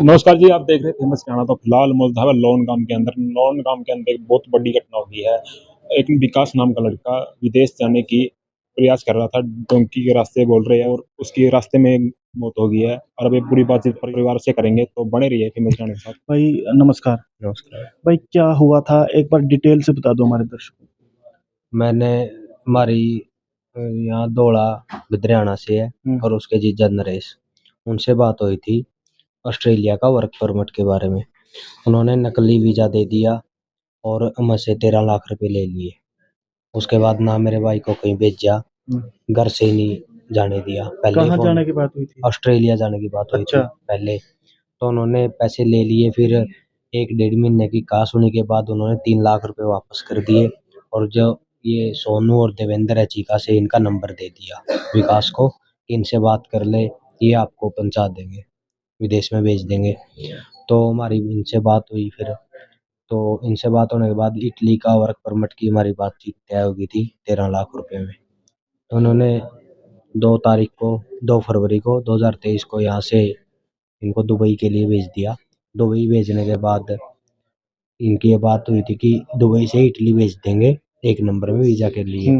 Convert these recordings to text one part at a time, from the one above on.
नमस्कार जी, आप देख रहे हैं फेमस गाना। तो फिलहाल मौजूद है लोन गांव के अंदर एक बहुत बड़ी घटना हुई है। एक विकास नाम का लड़का विदेश जाने की प्रयास कर रहा था, डोंकी के रास्ते बोल रहे हैं, और उसके रास्ते में मौत हो गई है। और अब ये पूरी बातचीत परिवार से करेंगे, तो बने रहिए फेमस गाने के साथ। भाई नमस्कार। नमस्कार। भाई क्या हुआ था, एक बार डिटेल से बता दो हमारे दर्शकों को। मैंने हमारी यहाँ दौड़ा हरियाणा से है और उसके जीजा नरेश, उनसे बात हुई थी ऑस्ट्रेलिया का वर्क परमिट के बारे में। उन्होंने नकली वीज़ा दे दिया और मुझसे 13 लाख रुपए ले लिए। उसके बाद ना मेरे भाई को कहीं भेजा, घर से नहीं जाने दिया। पहले कहाँ फोन जाने की बात हुई थी? ऑस्ट्रेलिया जाने की बात हुई थी अच्छा। पहले। तो उन्होंने पैसे ले लिए, फिर 1 डेढ़ महीने की कहा सुनी के बाद उन्होंने 3 लाख रुपए वापस कर दिए। और जो ये सोनू और देवेंद्र है चीका से, इनका नंबर दे दिया विकास को कि इनसे बात कर ले, ये आपको पहुंचा देंगे, विदेश में भेज देंगे। तो हमारी इनसे बात हुई फिर। तो इनसे बात होने के बाद इटली का वर्क परमिट की हमारी बातचीत तय हो गई थी 13 लाख रुपए में। तो उन्होंने 2 फरवरी को 2023 को यहाँ से इनको दुबई के लिए भेज दिया। दुबई भेजने के बाद इनकी ये बात हुई थी कि दुबई से इटली भेज देंगे 1 नंबर में वीज़ा के लिए।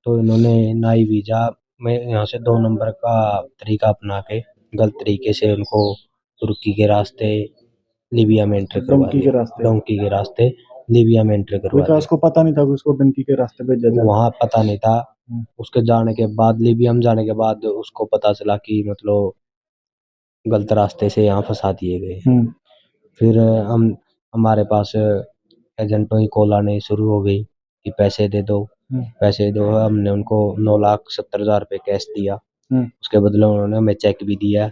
तो इन्होंने ना ही वीज़ा में यहाँ से 2 नंबर का तरीका अपना के गलत तरीके से उनको तुर्की के रास्ते लीबिया में एंटर करवा डोंकी के दिया। रास्ते। डोंकी के रास्ते लीबिया में एंटर करवा विकास दिया। को पता नहीं था कि उसको डंकी के रास्ते भेजा जा रहा वहाँ पता नहीं था। है। उसके जाने के बाद, लीबिया में जाने के बाद उसको पता चला कि मतलब गलत रास्ते से यहाँ फंसा दिए गए। फिर हम हमारे पास एजेंटों की कॉल आने शुरू हो गई कि पैसे दे दो, पैसे दो। हमने उनको 9,70,000 रुपये कैश दिया। उसके बदले उन्होंने हमें चेक भी दिया।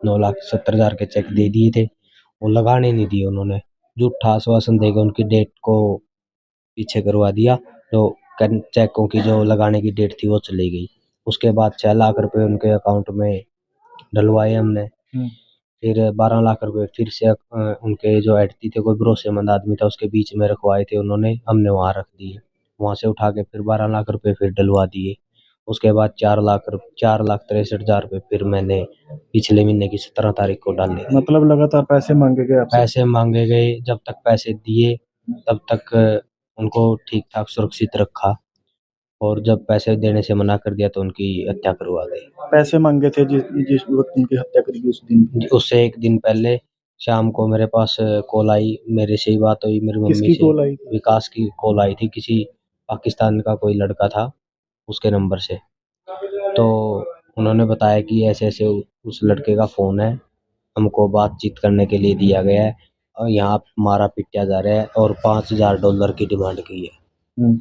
9,70,000 के चेक दे दिए थे, वो लगाने नहीं दिए। उन्होंने झूठा आश्वासन देकर उनकी डेट को पीछे करवा दिया। तो चेकों की जो लगाने की डेट थी वो चली गई। उसके बाद 6 लाख रुपए उनके अकाउंट में डलवाए हमने। फिर 12 लाख रुपए फिर से उनके जो एडती थे, कोई भरोसेमंद आदमी था, उसके बीच में रखवाए थे उन्होंने, हमने वहाँ रख दिए। वहाँ से उठा के फिर 12 लाख रुपए फिर डलवा दिए। उसके बाद 4,63,000 रुपये फिर मैंने पिछले महीने की 17 तारीख को डाले थे। मतलब लगातार पैसे मांगे गए आपसे? पैसे मांगे गए, जब तक पैसे दिए तब तक उनको ठीक ठाक सुरक्षित रखा, और जब पैसे देने से मना कर दिया तो उनकी हत्या करवा दी। पैसे मांगे थे जिस जिस वक्त उनकी हत्या करी उस दिन? उससे एक दिन पहले शाम को मेरे पास कॉल आई, मेरे से ही बात हुई मेरी मम्मी किसकी से। कॉल आई? विकास की कॉल आई थी, किसी पाकिस्तान का कोई लड़का था उसके नंबर से। तो उन्होंने बताया कि ऐसे ऐसे उस लड़के का फ़ोन है, हमको बातचीत करने के लिए दिया गया है, और यहाँ मारा पीटा जा रहा है, और $5,000 की डिमांड की है।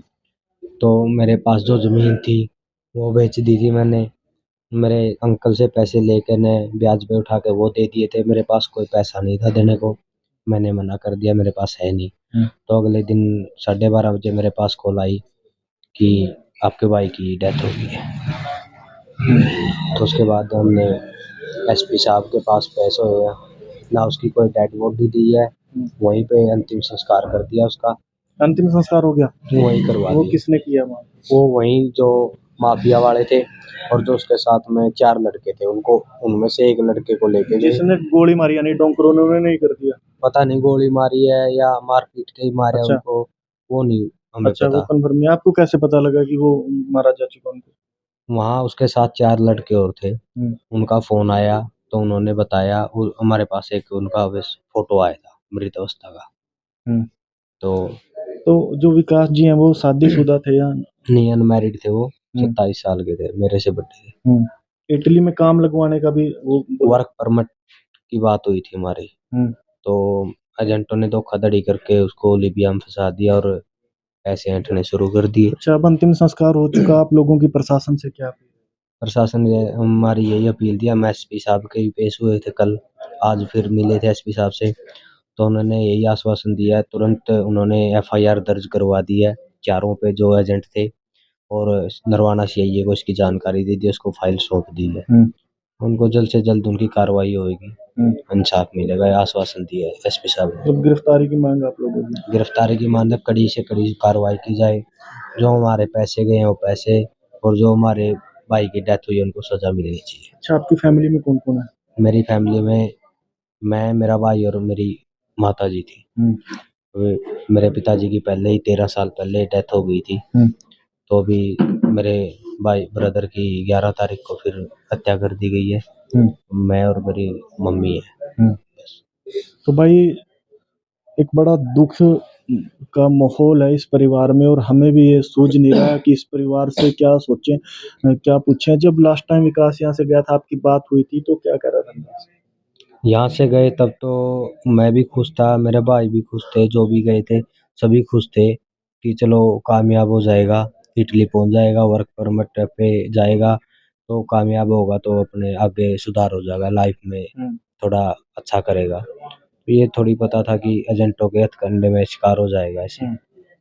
तो मेरे पास जो ज़मीन थी वो बेच दी थी मैंने। मेरे अंकल से पैसे लेकर ने ब्याज पे उठा के वो दे दिए थे। मेरे पास कोई पैसा नहीं था देने को, मैंने मना कर दिया, मेरे पास है नहीं। तो अगले दिन 12:30 बजे मेरे पास कॉल आई कि आपके भाई की डेथ हो गई है। तो उसके बाद हमने एसपी साहब के पास पेश हुए, ना उसकी कोई डेड बॉडी दी है, वहीं पे अंतिम संस्कार कर दिया उसका। अंतिम संस्कार हो गया? वहीं करवा वो दिया। किसने किया वहाँ? वो वहीं जो माफिया वाले थे, और जो उसके साथ में 4 लड़के थे, उनको उनमें से एक लड़के को लेके गए। जिसने गोली मारी यानी डोंकरों ने नहीं कर दिया? पता नहीं गोली मारी है या मारपीट के ही मारे अच्छा। उनको, वो नहीं हमें अच्छा, वो पता। कन्फर्म नहीं। आपको कैसे पता लगा कि वो मारा जा चुका उनको? वहाँ उसके साथ 4 लड़के और थे, उनका फोन आया तो उन्होंने बताया। हमारे पास एक उनका बस फोटो आया था मृत अवस्था का। तो तो जो विकास जी हैं वो शादीशुदा थे या? नहीं, अनमैरिड थे वो। 27 साल के थे, मेरे से बड़े थे। इटली में काम लगवाने का भी वो वर्क परमिट की बात हुई थी हमारी। तो एजेंटों ने धोखाधड़ी करके उसको लीबिया में फंसा दिया और पैसे ऐंठने शुरू कर दिए। अच्छा, अब अंतिम संस्कार हो चुका, आप लोगों की प्रशासन से क्या अपील? प्रशासन ने हमारी यही अपील थी। हम एसपी साहब के भी पेश हुए थे कल, आज फिर मिले थे एसपी साहब से। तो उन्होंने यही आश्वासन दिया है, तुरंत उन्होंने एफआईआर दर्ज करवा दी है चारों पे जो एजेंट थे, और नरवाना सीआईए को इसकी जानकारी दे दी, उसको फाइल सौंप दी है। उनको जल्द से जल्द उनकी कार्रवाई होगी, इंसाफ मिलेगा, ये आश्वासन दिया है एसपी साहब ने। तो गिरफ्तारी की मांग आप लोगों की? गिरफ्तारी की मांग है, कड़ी से कड़ी कार्रवाई की जाए। जो हमारे पैसे गए हैं वो पैसे, और जो हमारे भाई की डेथ हुई है उनको सजा मिलनी चाहिए। अच्छा, आपकी फैमिली में कौन कौन है? मेरी फैमिली में मैं, मेरा भाई और मेरी माता जी थी। मेरे पिताजी की पहले ही 13 साल पहले डेथ हो गई थी। तो अभी मेरे भाई ब्रदर की 11 तारीख को फिर हत्या कर दी गई है। मैं और मेरी मम्मी है। तो भाई एक बड़ा दुख का माहौल है इस परिवार में, और हमें भी ये सूझ नहीं रहा है कि इस परिवार से क्या सोचें, क्या पूछें। जब लास्ट टाइम विकास यहाँ से गया था, आपकी बात हुई थी, तो क्या कह रहा था? यहाँ से गए तब तो मैं भी खुश था, मेरे भाई भी खुश थे, जो भी गए थे सभी खुश थे कि चलो कामयाब हो जाएगा, इटली पहुंच जाएगा, वर्क परमिट पे जाएगा तो कामयाब होगा, तो अपने आगे सुधार हो जाएगा लाइफ में, थोड़ा अच्छा करेगा। तो ये थोड़ी पता था कि एजेंटों के हथकंडे में शिकार हो जाएगा ऐसे।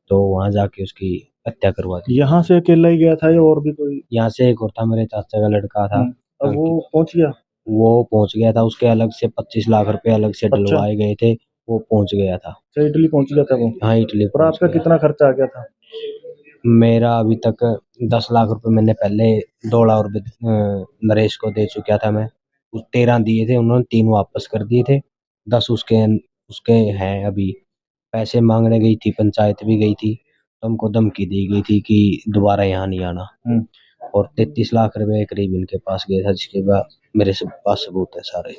तो वहां जाके उसकी हत्या करवा दी। यहाँ से अकेला ही गया था या और भी कोई? यहाँ से एक और था, मेरे चाचा का लड़का था। अब वो पहुंच गया? वो पहुंच गया था, उसके अलग से 25 लाख रुपए अलग से अच्छा। डलवाए गए थे, वो पहुंच गया था। अच्छा, इटली पहुंच गया था वो? हाँ, इटली और पहुंच आपका गया। कितना खर्चा आ गया था? मेरा अभी तक 10 लाख रुपए मैंने पहले दौड़ा और नरेश को दे चुका था मैं। उस 13 दिए थे, उन्होंने 3 वापस कर दिए थे, 10 उसके उसके हैं अभी। पैसे मांगने गई थी, पंचायत भी गई थी, तो हमको धमकी दी गई थी कि दोबारा यहाँ नहीं आना। और 33 लाख रुपए करीब इनके पास गए था, जिसके बाद मेरे पास सबूत है सारे।